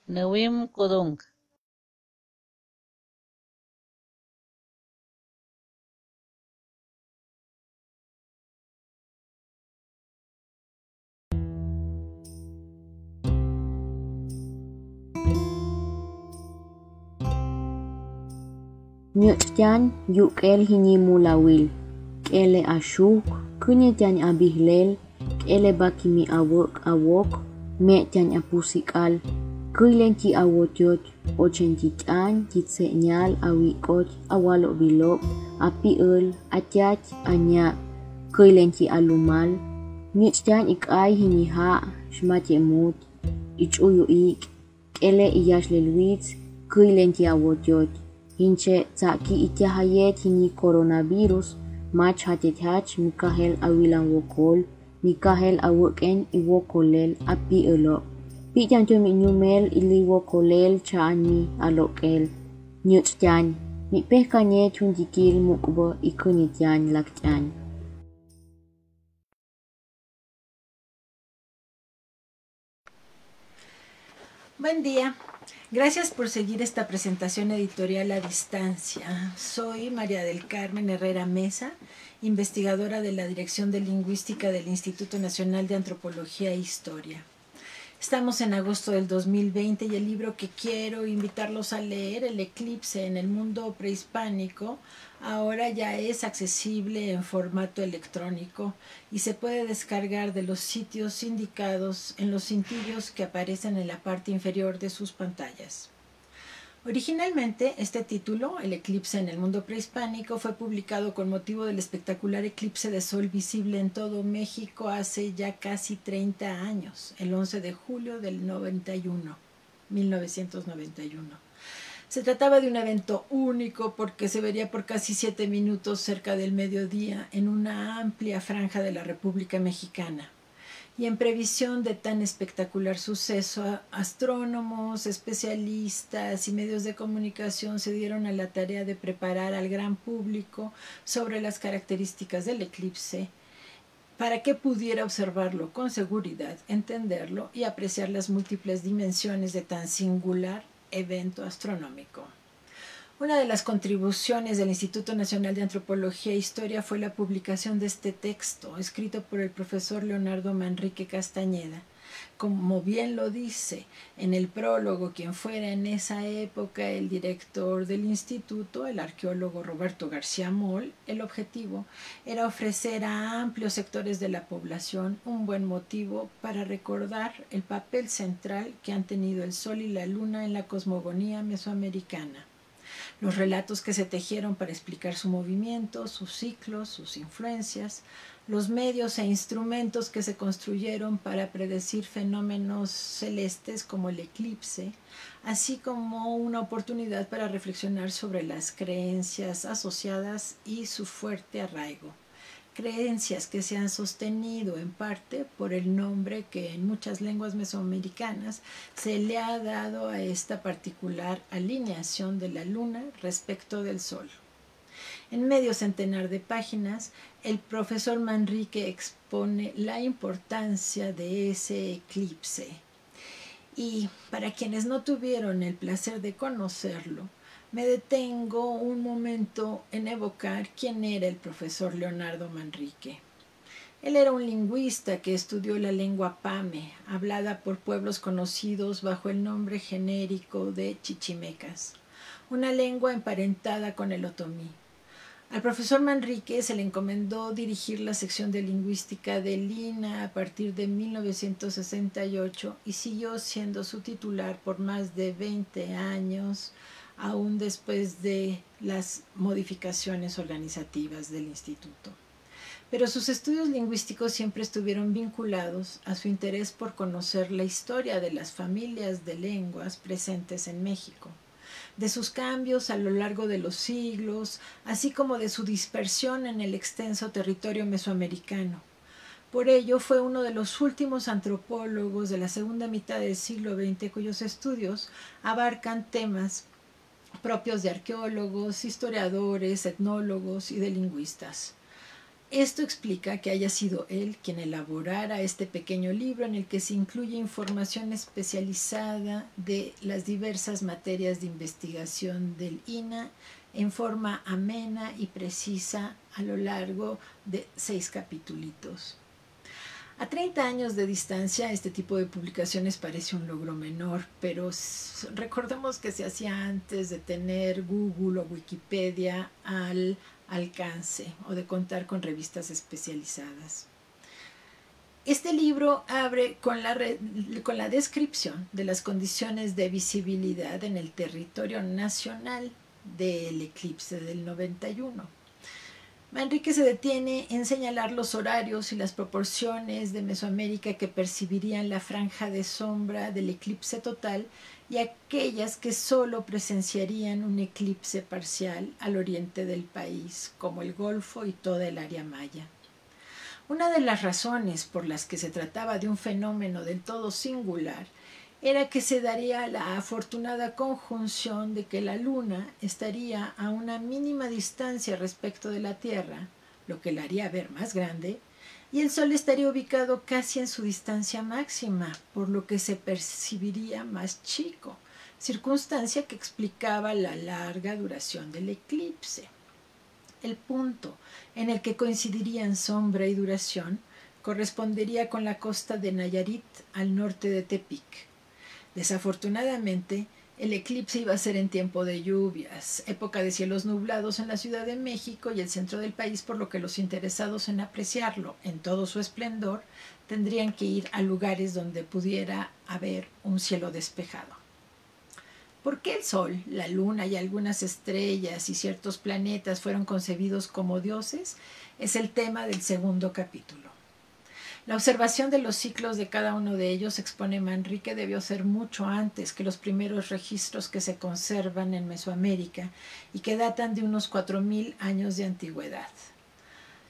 Nawim Kodong. Nyutjan yukel hini mulawil. Kele ashuk, kunyetan abihlel, kele bakimi awok, metan apusikal, kuilen ti awotyot, ochentichan, titseñal, awikot, awalo bilok, apiul, atyat, anya, kuilen ti alumal, nyutjan ikay hini ha, shmatemut, ichuyo ik, kele iyashlelwitz, kuilen ti awotyot. Hinche tsaki ityahayet hini coronavirus, mach hatetach mikahel awilan wokol, mikahel awoken iwokolel api elo. Pijan tumi nyumel ili wokolel chaani alokel. Nyutjan, mi pehkanye chundikil mukbo ikunityan laktyan. Buen día. Gracias por seguir esta presentación editorial a distancia. Soy María del Carmen Herrera Mesa, investigadora de la Dirección de Lingüística del Instituto Nacional de Antropología e Historia. Estamos en agosto del 2020 y el libro que quiero invitarlos a leer, El eclipse en el mundo prehispánico, ahora ya es accesible en formato electrónico y se puede descargar de los sitios indicados en los cintillos que aparecen en la parte inferior de sus pantallas. Originalmente, este título, El eclipse en el mundo prehispánico, fue publicado con motivo del espectacular eclipse de sol visible en todo México hace ya casi 30 años, el 11 de julio del 1991. Se trataba de un evento único porque se vería por casi 7 minutos cerca del mediodía en una amplia franja de la República Mexicana. Y en previsión de tan espectacular suceso, astrónomos, especialistas y medios de comunicación se dieron a la tarea de preparar al gran público sobre las características del eclipse para que pudiera observarlo con seguridad, entenderlo y apreciar las múltiples dimensiones de tan singular evento astronómico. Una de las contribuciones del Instituto Nacional de Antropología e Historia fue la publicación de este texto, escrito por el profesor Leonardo Manrique Castañeda. Como bien lo dice en el prólogo quien fuera en esa época el director del instituto, el arqueólogo Roberto García Moll, el objetivo era ofrecer a amplios sectores de la población un buen motivo para recordar el papel central que han tenido el Sol y la Luna en la cosmogonía mesoamericana. Los relatos que se tejieron para explicar su movimiento, sus ciclos, sus influencias, los medios e instrumentos que se construyeron para predecir fenómenos celestes como el eclipse, así como una oportunidad para reflexionar sobre las creencias asociadas y su fuerte arraigo. Creencias que se han sostenido en parte por el nombre que en muchas lenguas mesoamericanas se le ha dado a esta particular alineación de la luna respecto del sol. En medio centenar de páginas, el profesor Manrique expone la importancia de ese eclipse. Y para quienes no tuvieron el placer de conocerlo, me detengo un momento en evocar quién era el profesor Leonardo Manrique. Él era un lingüista que estudió la lengua pame, hablada por pueblos conocidos bajo el nombre genérico de chichimecas, una lengua emparentada con el otomí. Al profesor Manrique se le encomendó dirigir la sección de lingüística del INA a partir de 1968 y siguió siendo su titular por más de 20 años, aún después de las modificaciones organizativas del instituto. Pero sus estudios lingüísticos siempre estuvieron vinculados a su interés por conocer la historia de las familias de lenguas presentes en México, de sus cambios a lo largo de los siglos, así como de su dispersión en el extenso territorio mesoamericano. Por ello, fue uno de los últimos antropólogos de la segunda mitad del siglo XX cuyos estudios abarcan temas propios de arqueólogos, historiadores, etnólogos y de lingüistas. Esto explica que haya sido él quien elaborara este pequeño libro en el que se incluye información especializada de las diversas materias de investigación del INAH en forma amena y precisa a lo largo de 6 capítulos. A 30 años de distancia, este tipo de publicaciones parece un logro menor, pero recordemos que se hacía antes de tener Google o Wikipedia al alcance o de contar con revistas especializadas. Este libro abre con la descripción de las condiciones de visibilidad en el territorio nacional del eclipse del 91. Manrique se detiene en señalar los horarios y las proporciones de Mesoamérica que percibirían la franja de sombra del eclipse total y aquellas que solo presenciarían un eclipse parcial al oriente del país, como el Golfo y toda el área maya. Una de las razones por las que se trataba de un fenómeno del todo singular era que se daría la afortunada conjunción de que la Luna estaría a una mínima distancia respecto de la Tierra, lo que la haría ver más grande, y el Sol estaría ubicado casi en su distancia máxima, por lo que se percibiría más chico, circunstancia que explicaba la larga duración del eclipse. El punto en el que coincidirían sombra y duración correspondería con la costa de Nayarit al norte de Tepic. Desafortunadamente, el eclipse iba a ser en tiempo de lluvias, época de cielos nublados en la Ciudad de México y el centro del país, por lo que los interesados en apreciarlo en todo su esplendor tendrían que ir a lugares donde pudiera haber un cielo despejado. ¿Por qué el Sol, la Luna y algunas estrellas y ciertos planetas fueron concebidos como dioses? Es el tema del segundo capítulo. La observación de los ciclos de cada uno de ellos, expone Manrique, debió ser mucho antes que los primeros registros que se conservan en Mesoamérica y que datan de unos 4.000 años de antigüedad.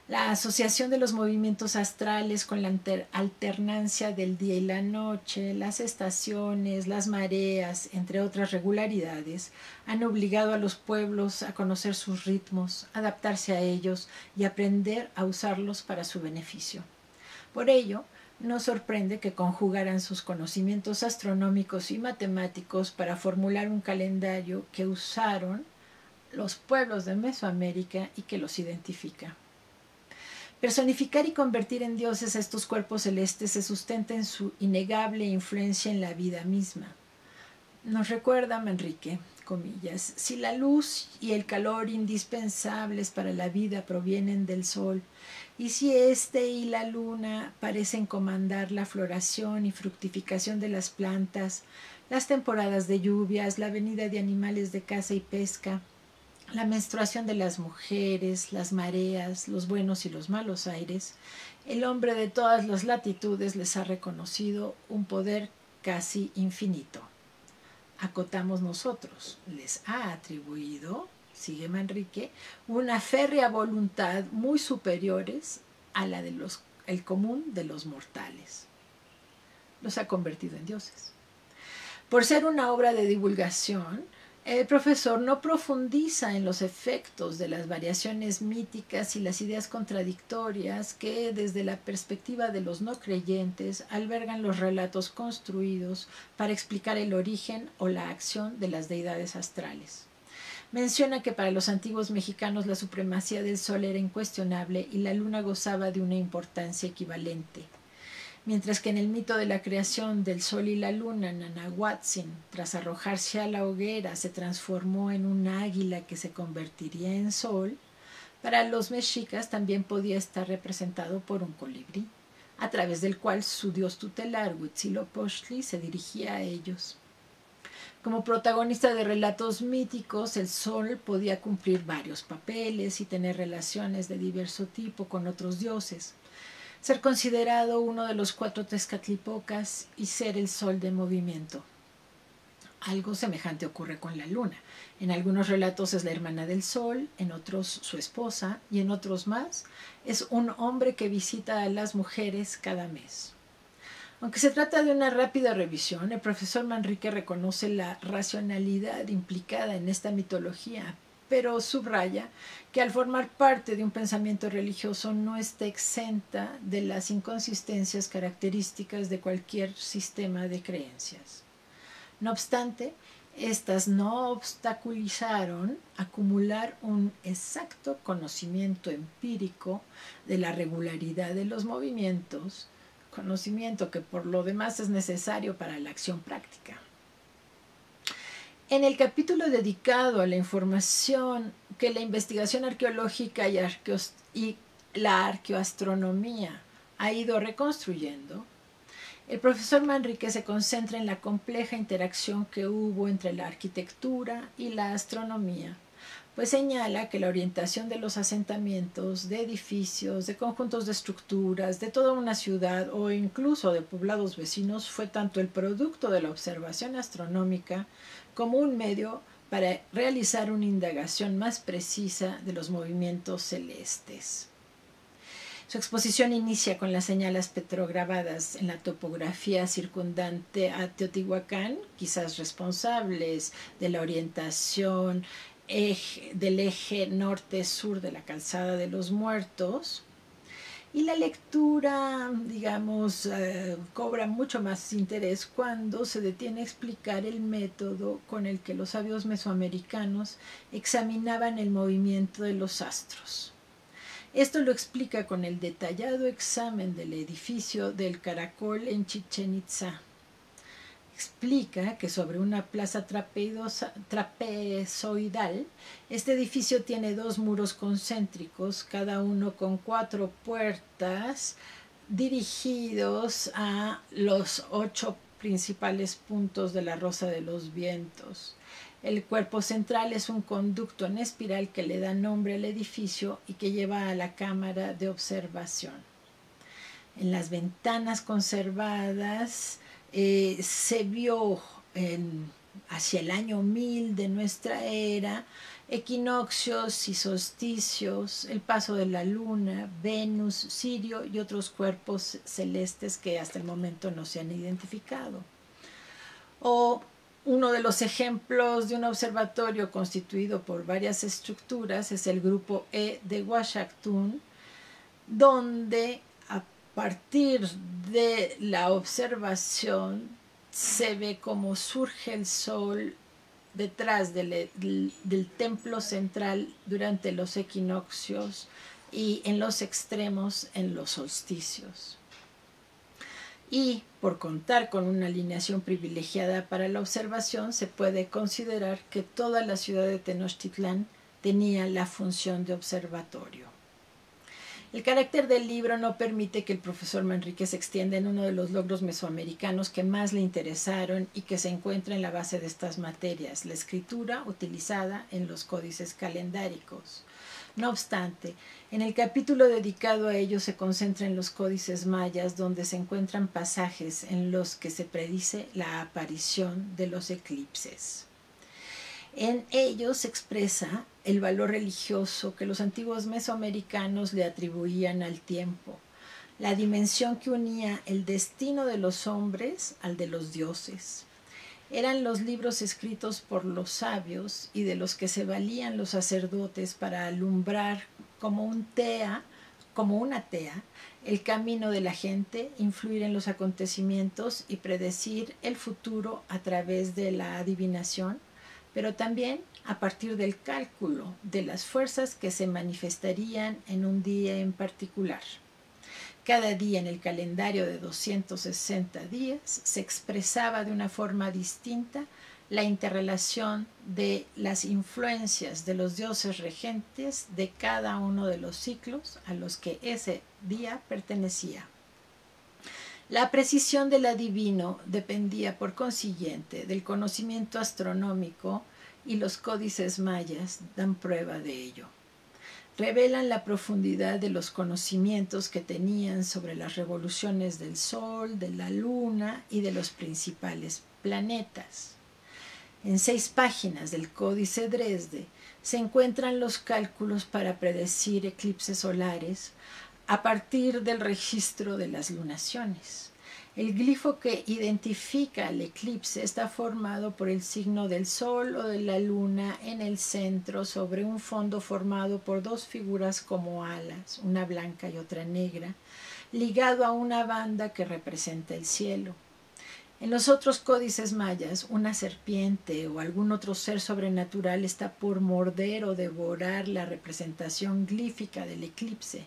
La asociación de los movimientos astrales con la alternancia del día y la noche, las estaciones, las mareas, entre otras regularidades, han obligado a los pueblos a conocer sus ritmos, adaptarse a ellos y aprender a usarlos para su beneficio. Por ello, no sorprende que conjugaran sus conocimientos astronómicos y matemáticos para formular un calendario que usaron los pueblos de Mesoamérica y que los identifica. Personificar y convertir en dioses a estos cuerpos celestes se sustenta en su innegable influencia en la vida misma. Nos recuerda Manrique, comillas, si la luz y el calor indispensables para la vida provienen del sol, y si éste y la luna parecen comandar la floración y fructificación de las plantas, las temporadas de lluvias, la venida de animales de caza y pesca, la menstruación de las mujeres, las mareas, los buenos y los malos aires, el hombre de todas las latitudes les ha reconocido un poder casi infinito. Acotamos nosotros, les ha atribuido, sigue Manrique, una férrea voluntad muy superiores a la de el común de los mortales. Los ha convertido en dioses. Por ser una obra de divulgación, el profesor no profundiza en los efectos de las variaciones míticas y las ideas contradictorias que, desde la perspectiva de los no creyentes, albergan los relatos construidos para explicar el origen o la acción de las deidades astrales. Menciona que para los antiguos mexicanos la supremacía del sol era incuestionable y la luna gozaba de una importancia equivalente. Mientras que en el mito de la creación del sol y la luna, Nanahuatzin, tras arrojarse a la hoguera, se transformó en un águila que se convertiría en sol, para los mexicas también podía estar representado por un colibrí, a través del cual su dios tutelar, Huitzilopochtli, se dirigía a ellos. Como protagonista de relatos míticos, el sol podía cumplir varios papeles y tener relaciones de diverso tipo con otros dioses, ser considerado uno de los 4 Tezcatlipocas y ser el sol de movimiento. Algo semejante ocurre con la luna. En algunos relatos es la hermana del sol, en otros su esposa y en otros más es un hombre que visita a las mujeres cada mes. Aunque se trata de una rápida revisión, el profesor Manrique reconoce la racionalidad implicada en esta mitología, pero subraya que al formar parte de un pensamiento religioso no está exenta de las inconsistencias características de cualquier sistema de creencias. No obstante, estas no obstaculizaron acumular un exacto conocimiento empírico de la regularidad de los movimientos, conocimiento que por lo demás es necesario para la acción práctica. En el capítulo dedicado a la información que la investigación arqueológica y la arqueoastronomía ha ido reconstruyendo, el profesor Manrique se concentra en la compleja interacción que hubo entre la arquitectura y la astronomía, pues señala que la orientación de los asentamientos, de edificios, de conjuntos de estructuras, de toda una ciudad o incluso de poblados vecinos fue tanto el producto de la observación astronómica como un medio para realizar una indagación más precisa de los movimientos celestes. Su exposición inicia con las señales petrograbadas en la topografía circundante a Teotihuacán, quizás responsables de la orientación del eje norte-sur de la calzada de los Muertos. Y la lectura, digamos, cobra mucho más interés cuando se detiene a explicar el método con el que los sabios mesoamericanos examinaban el movimiento de los astros. Esto lo explica con el detallado examen del edificio del Caracol en Chichén Itzá. Explica que sobre una plaza trapezoidal, este edificio tiene 2 muros concéntricos, cada uno con 4 puertas dirigidos a los 8 principales puntos de la Rosa de los Vientos. El cuerpo central es un conducto en espiral que le da nombre al edificio y que lleva a la cámara de observación. En las ventanas conservadas se vio hacia el año 1000 de nuestra era equinoccios y solsticios, el paso de la luna, Venus, Sirio y otros cuerpos celestes que hasta el momento no se han identificado. O uno de los ejemplos de un observatorio constituido por varias estructuras es el grupo E de Washington, donde a partir de la observación se ve cómo surge el sol detrás del templo central durante los equinoccios y en los extremos en los solsticios. Y por contar con una alineación privilegiada para la observación, se puede considerar que toda la ciudad de Tenochtitlán tenía la función de observatorio. El carácter del libro no permite que el profesor Manrique se extienda en uno de los logros mesoamericanos que más le interesaron y que se encuentra en la base de estas materias, la escritura utilizada en los códices calendáricos. No obstante, en el capítulo dedicado a ello se concentra en los códices mayas, donde se encuentran pasajes en los que se predice la aparición de los eclipses. En ellos se expresa el valor religioso que los antiguos mesoamericanos le atribuían al tiempo, la dimensión que unía el destino de los hombres al de los dioses. Eran los libros escritos por los sabios y de los que se valían los sacerdotes para alumbrar como una tea, el camino de la gente, influir en los acontecimientos y predecir el futuro a través de la adivinación, pero también a partir del cálculo de las fuerzas que se manifestarían en un día en particular. Cada día en el calendario de 260 días se expresaba de una forma distinta la interrelación de las influencias de los dioses regentes de cada uno de los ciclos a los que ese día pertenecía. La precisión del adivino dependía, por consiguiente, del conocimiento astronómico y los códices mayas dan prueba de ello. Revelan la profundidad de los conocimientos que tenían sobre las revoluciones del Sol, de la Luna y de los principales planetas. En 6 páginas del Códice Dresde se encuentran los cálculos para predecir eclipses solares a partir del registro de las lunaciones. El glifo que identifica el eclipse está formado por el signo del sol o de la luna en el centro sobre un fondo formado por dos figuras como alas, una blanca y otra negra, ligado a una banda que representa el cielo. En los otros códices mayas, una serpiente o algún otro ser sobrenatural está por morder o devorar la representación glífica del eclipse,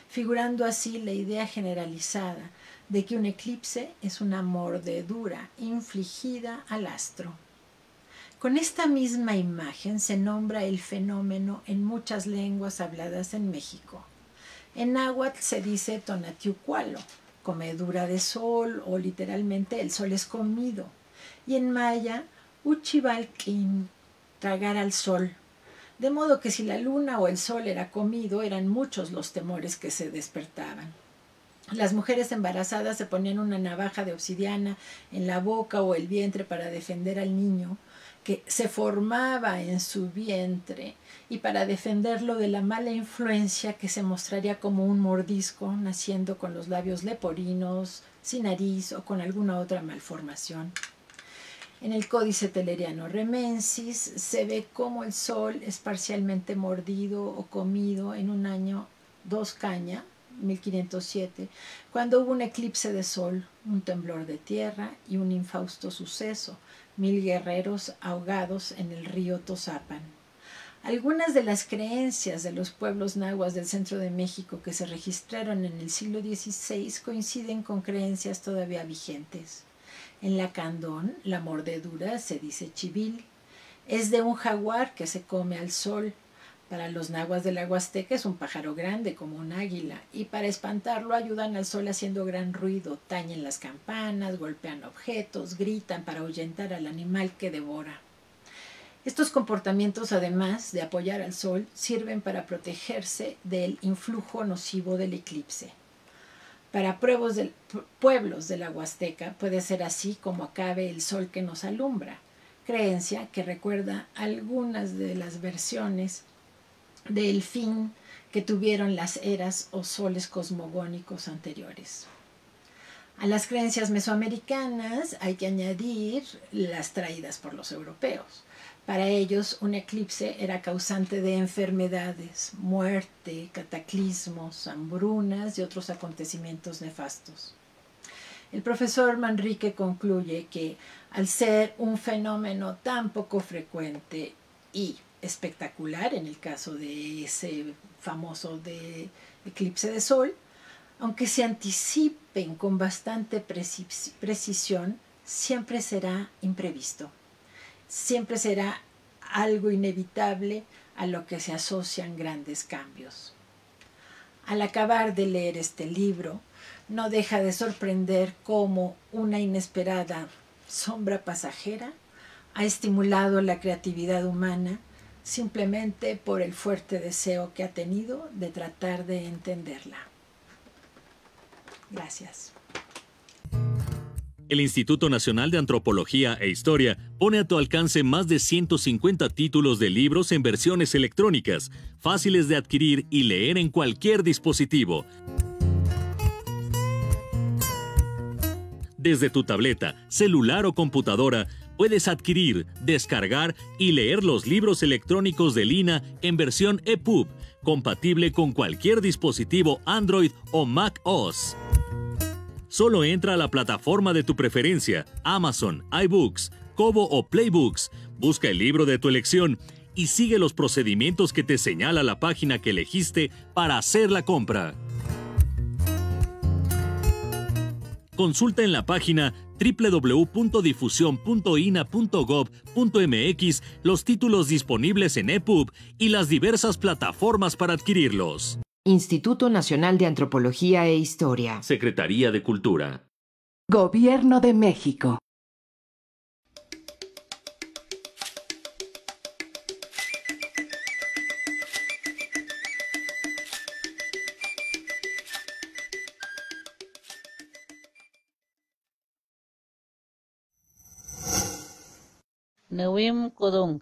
figurando así la idea generalizada de que un eclipse es una mordedura infligida al astro. Con esta misma imagen se nombra el fenómeno en muchas lenguas habladas en México. En náhuatl se dice tonatiuhcualo, comedura de sol, o literalmente el sol es comido. Y en maya, uchivalquín, tragar al sol. De modo que si la luna o el sol era comido, eran muchos los temores que se despertaban. Las mujeres embarazadas se ponían una navaja de obsidiana en la boca o el vientre para defender al niño que se formaba en su vientre y para defenderlo de la mala influencia que se mostraría como un mordisco, naciendo con los labios leporinos, sin nariz o con alguna otra malformación. En el Códice Telleriano Remensis se ve cómo el sol es parcialmente mordido o comido en un año 2 caña, 1507, cuando hubo un eclipse de sol, un temblor de tierra y un infausto suceso, 1000 guerreros ahogados en el río Tozapan. Algunas de las creencias de los pueblos nahuas del centro de México que se registraron en el siglo XVI coinciden con creencias todavía vigentes. En Lacandón, la mordedura se dice chivil. Es de un jaguar que se come al sol. Para los nahuas de la Huasteca es un pájaro grande como un águila, y para espantarlo ayudan al sol haciendo gran ruido, tañen las campanas, golpean objetos, gritan para ahuyentar al animal que devora. Estos comportamientos, además de apoyar al sol, sirven para protegerse del influjo nocivo del eclipse. Para pueblos de la Huasteca puede ser así como acabe el sol que nos alumbra, creencia que recuerda algunas de las versiones del fin que tuvieron las eras o soles cosmogónicos anteriores. A las creencias mesoamericanas hay que añadir las traídas por los europeos. Para ellos, un eclipse era causante de enfermedades, muerte, cataclismos, hambrunas y otros acontecimientos nefastos. El profesor Manrique concluye que, al ser un fenómeno tan poco frecuente y espectacular, en el caso de ese famoso eclipse de sol, aunque se anticipen con bastante precisión, siempre será imprevisto. Siempre será algo inevitable a lo que se asocian grandes cambios. Al acabar de leer este libro, no deja de sorprender cómo una inesperada sombra pasajera ha estimulado la creatividad humana simplemente por el fuerte deseo que ha tenido de tratar de entenderla. Gracias. El Instituto Nacional de Antropología e Historia pone a tu alcance más de 150 títulos de libros en versiones electrónicas, fáciles de adquirir y leer en cualquier dispositivo. Desde tu tableta, celular o computadora, puedes adquirir, descargar y leer los libros electrónicos de Lina en versión EPUB, compatible con cualquier dispositivo Android o Mac OS. Solo entra a la plataforma de tu preferencia, Amazon, iBooks, Kobo o Playbooks, busca el libro de tu elección y sigue los procedimientos que te señala la página que elegiste para hacer la compra. Consulta en la página www.difusion.ina.gov.mx los títulos disponibles en EPUB y las diversas plataformas para adquirirlos. Instituto Nacional de Antropología e Historia. Secretaría de Cultura. Gobierno de México. Neuwim Kodong.